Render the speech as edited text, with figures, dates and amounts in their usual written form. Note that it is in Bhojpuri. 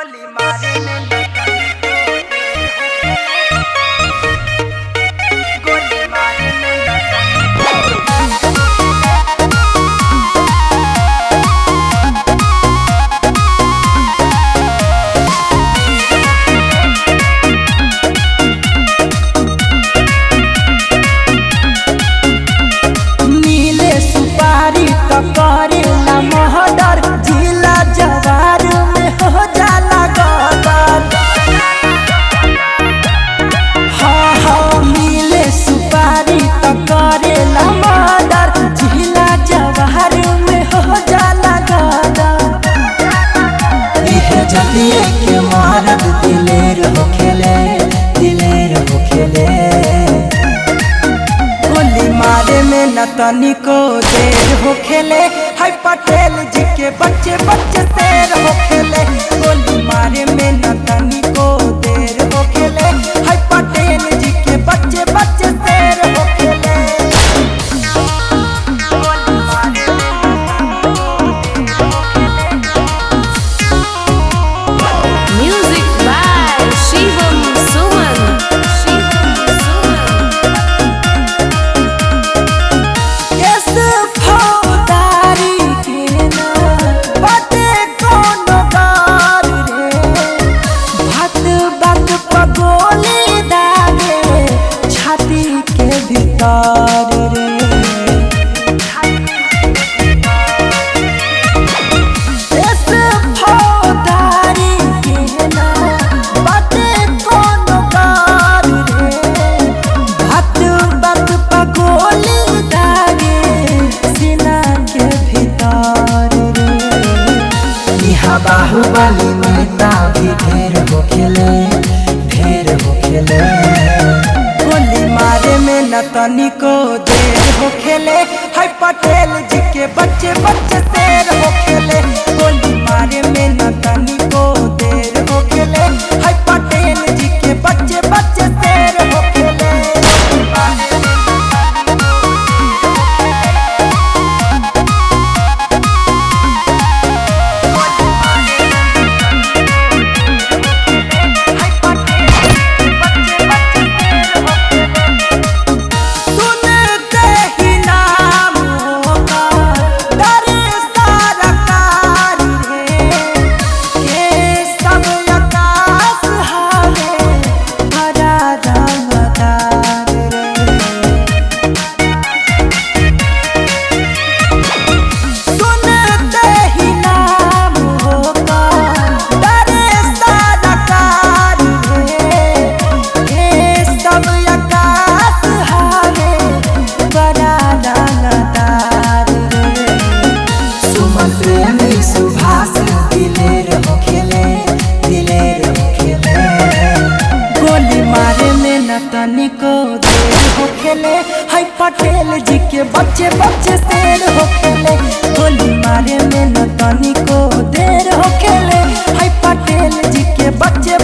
गोली मारे में गोली मारे में नीले सुपारी तो करेला महडर जिला जवार में हो जाला गदर। हाँ हाँ नीले सुपारी तो करेला महडर जिला जवार में हो जाला गदर। इहे जतिये के मारद दिलेर होखेले गोली मारे में न तनिको देर होखेले। हाय पटेल जी के बच्चे बच्चे शेर होखेले। गोली मारे में न तनिको देर होखेले। हाय पटेल जी के बच्चे बच्चे शेर होखेले। गोली मारे Music by Shivam Suman. केस फौदारी के ना बाटे कोनो गार रे। बात बात पर गोली दागे छाती के भीतर रे। केस फौदारी के ना बाटे कोनो गार रे। बात बात पर गोली दागे सीना के भीतर रे। इहा बाहुबली नेता भी ढेर होखेले। गोली मारे में न तनिको देर होखेले। हाय पटेल जी के बच्चे बच्चे शेर होखेले। गोली मारे में न तनिको देर होखेले। हाय पटेल जी के बच्चे बच्चे शेर होखेले। सुनते ही नाम होगा डरे सारा कार रे। ये सब आकाश हारे हरा रंगदार रे। सुनते ही नाम होगा डरे सारा कार रे। ये सब आकाश हारे बड़ा रंगदार रे। सुमन प्रेमी सुभाष दिलेर होखेले। गोली मारे में न तनिको देर होखेले। हाय पटेल जी के बच्चे बच्चे शेर होखेले। गोली मारे में न तनिको देर होखेले। हाय पटेल जी के बच्चे